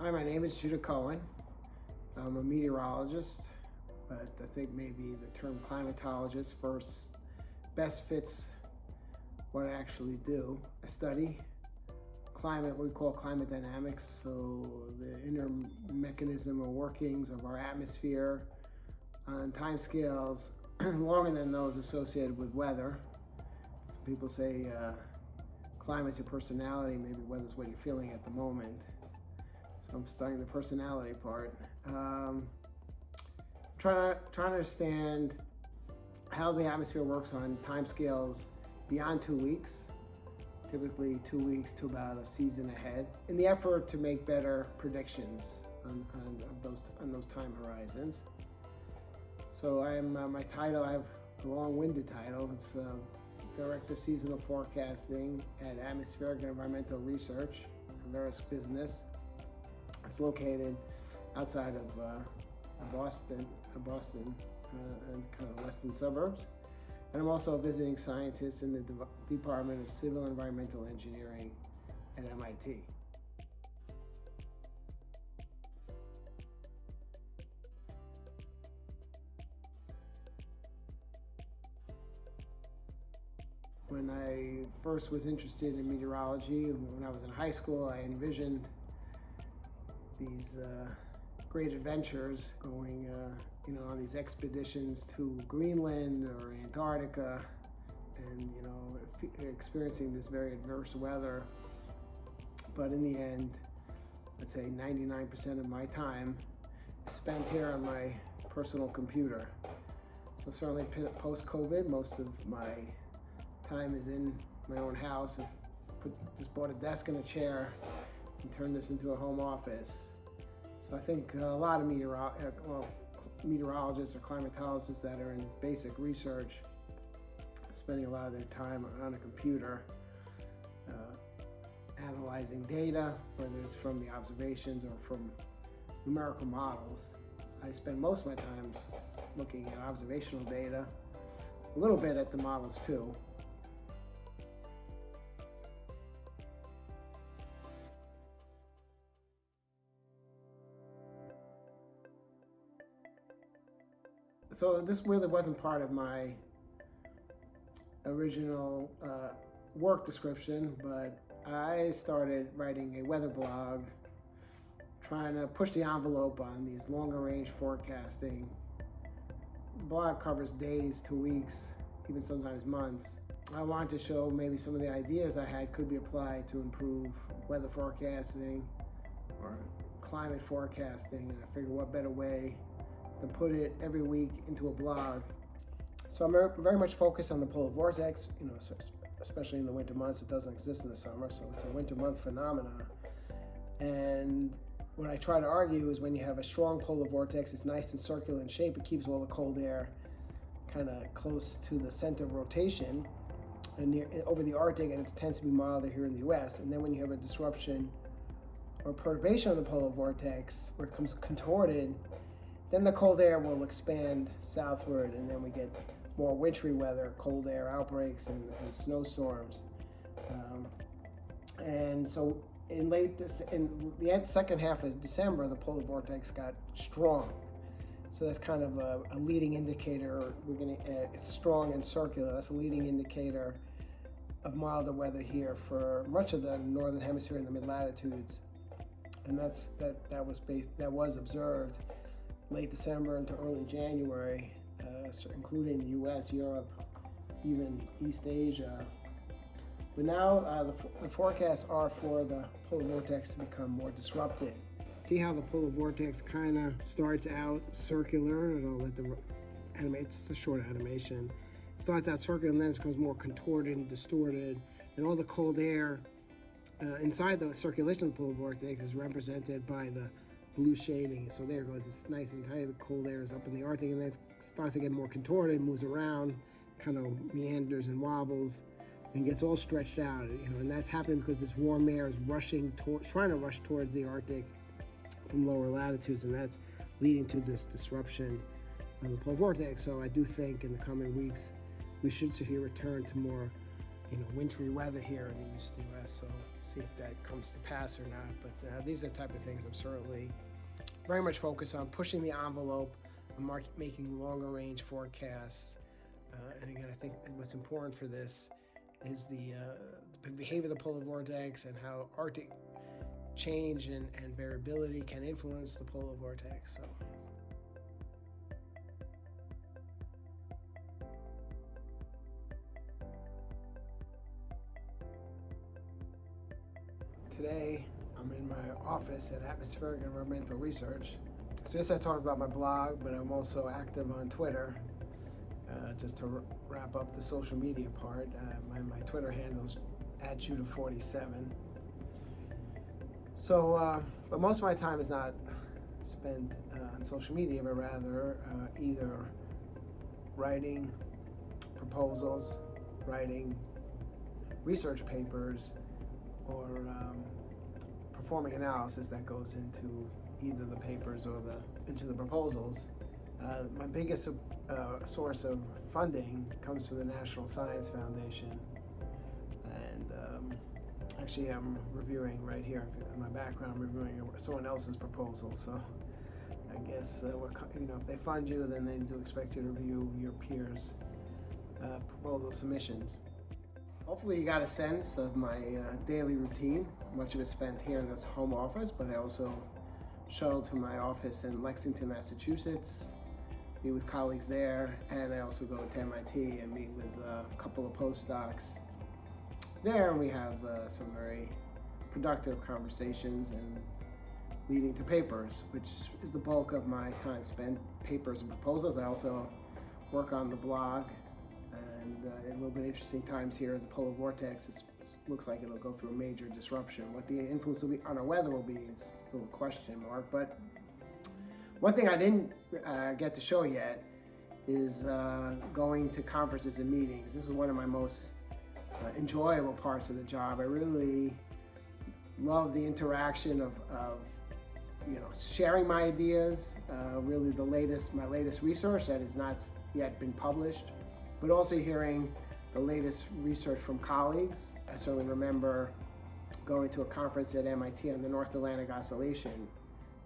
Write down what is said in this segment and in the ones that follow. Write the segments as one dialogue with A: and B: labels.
A: Hi, my name is Judah Cohen. I'm a meteorologist, but I think maybe the term climatologist first best fits what I actually do. I study climate, what we call climate dynamics, so the inner mechanism or workings of our atmosphere on time scales longer than those associated with weather. So people say climate's your personality, maybe weather's what you're feeling at the moment. So I'm studying the personality part. Trying to understand how the atmosphere works on timescales beyond 2 weeks, typically 2 weeks to about a season ahead, in the effort to make better predictions on those time horizons. So I'm my title. I have a long-winded title. It's Director of Seasonal Forecasting at Atmospheric and Environmental Research, Aeronautics business. It's located outside of Boston, and kind of the western suburbs. And I'm also a visiting scientist in the Department of Civil and Environmental Engineering at MIT. When I first was interested in meteorology, when I was in high school, I envisioned these great adventures going on these expeditions to Greenland or Antarctica and experiencing this very adverse weather. But in the end, I'd say 99% of my time is spent here on my personal computer. So certainly post-COVID, most of my time is in my own house. Just bought a desk and a chair and turned this into a home office. So I think a lot of meteorologists or climatologists that are in basic research are spending a lot of their time on a computer analyzing data, whether it's from the observations or from numerical models. I spend most of my time looking at observational data, a little bit at the models too. So this really wasn't part of my original work description, but I started writing a weather blog, trying to push the envelope on these longer range forecasting. The blog covers days to weeks, even sometimes months. I wanted to show maybe some of the ideas I had could be applied to improve weather forecasting or climate forecasting, and I figured what better way than put it every week into a blog. So I'm very much focused on the polar vortex, especially in the winter months. It doesn't exist in the summer, so it's a winter month phenomenon. And what I try to argue is when you have a strong polar vortex, it's nice and circular in shape. It keeps all the cold air kind of close to the center of rotation and over the Arctic, and it tends to be milder here in the US. And then when you have a disruption or perturbation of the polar vortex where it comes contorted, then the cold air will expand southward, and then we get more wintry weather, cold air outbreaks and snowstorms. And so in the second half of December, the polar vortex got strong. So that's kind of a leading indicator. It's strong and circular. That's a leading indicator of milder weather here for much of the northern hemisphere in the mid-latitudes. And that was observed late December into early January, including the US, Europe, even East Asia. But now the forecasts are for the polar vortex to become more disrupted. See how the polar vortex kind of starts out circular, and I'll let the animate, it's just a short animation. It starts out circular and then it becomes more contorted and distorted, and all the cold air inside the circulation of the polar vortex is represented by the blue shading. So there it goes, it's nice and tight. The cold air is up in the Arctic, and then it starts to get more contorted, moves around, kind of meanders and wobbles, and gets all stretched out. And that's happening because this warm air is trying to rush towards the Arctic from lower latitudes, and that's leading to this disruption of the polar vortex. So I do think in the coming weeks we should see a return to more wintry weather here in the East US, so see if that comes to pass or not. But these are the type of things I'm certainly very much focused on, pushing the envelope, making longer range forecasts. And again, I think what's important for this is the behavior of the polar vortex and how Arctic change and variability can influence the polar vortex. So. Today, I'm in my office at Atmospheric Environmental Research. So yes, I talked about my blog, but I'm also active on Twitter. Just to wrap up the social media part, my Twitter handle is @Judah47. So, but most of my time is not spent on social media, but rather either writing proposals, writing research papers, or performing analysis that goes into either the papers or into the proposals. My biggest source of funding comes from the National Science Foundation, and actually I'm reviewing right here in my background, I'm reviewing someone else's proposal. So I guess if they fund you, then they do expect you to review your peers' proposal submissions. Hopefully you got a sense of my daily routine. Much of it spent here in this home office, but I also shuttle to my office in Lexington, Massachusetts, meet with colleagues there, and I also go to MIT and meet with a couple of postdocs there, and we have some very productive conversations and leading to papers, which is the bulk of my time spent, papers and proposals. I also work on the blog, and a little bit interesting times here as the polar vortex looks like it'll go through a major disruption. What the influence will be on our weather will be is still a question mark, but one thing I didn't get to show yet is going to conferences and meetings. This is one of my most enjoyable parts of the job. I really love the interaction of sharing my ideas, really my latest research that has not yet been published, but also hearing the latest research from colleagues. I certainly remember going to a conference at MIT on the North Atlantic Oscillation,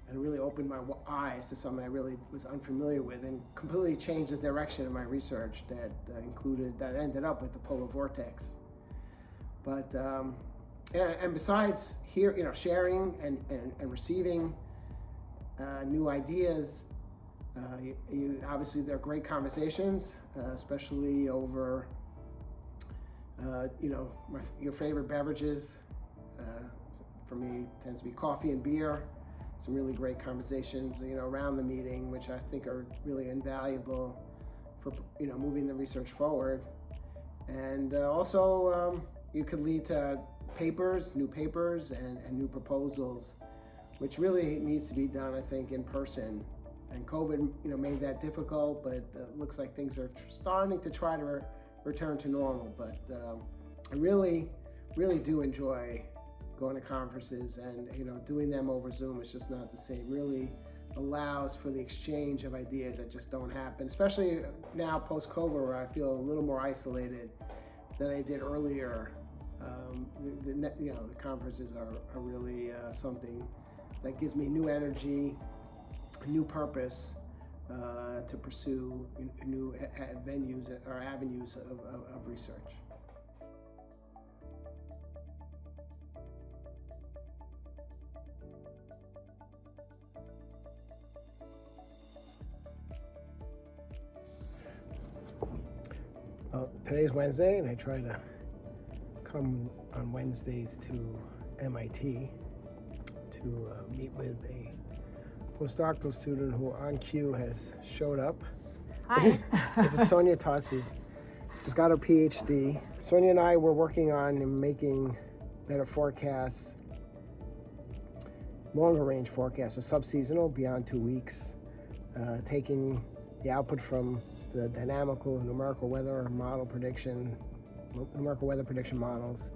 A: and really opened my eyes to something I really was unfamiliar with, and completely changed the direction of my research that ended up with the polar vortex. But and besides here, sharing and receiving new ideas, obviously there are great conversations, especially over your favorite beverages. For me, it tends to be coffee and beer. Some really great conversations, around the meeting, which I think are really invaluable for, moving the research forward. And also, you could lead to new papers and new proposals, which really needs to be done, I think, in person. And COVID, made that difficult, but it looks like things are starting to try to return to normal. But I really, really do enjoy going to conferences, and doing them over Zoom is just not the same. Really allows for the exchange of ideas that just don't happen, especially now post-COVID, where I feel a little more isolated than I did earlier. The conferences are really something that gives me new energy, new purpose to pursue new venues or avenues of research. Well, today's Wednesday, and I try to come on Wednesdays to MIT to meet with a postdoctoral student who on cue has showed up.
B: Hi.
A: This is Sonia Tuss, who's just got her PhD. Sonia and I were working on making better forecasts, longer range forecasts, so sub-seasonal, beyond 2 weeks, taking the output from the dynamical and numerical weather prediction models,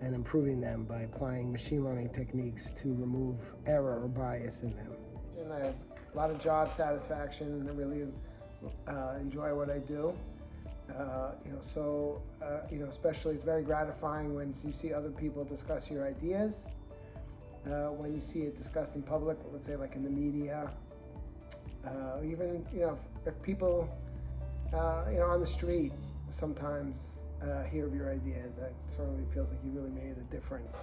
A: and improving them by applying machine learning techniques to remove error or bias in them. And I have a lot of job satisfaction, and I really enjoy what I do. Especially it's very gratifying when you see other people discuss your ideas. When you see it discussed in public, let's say like in the media, even if people on the street sometimes hear of your ideas, that certainly feels like you really made a difference.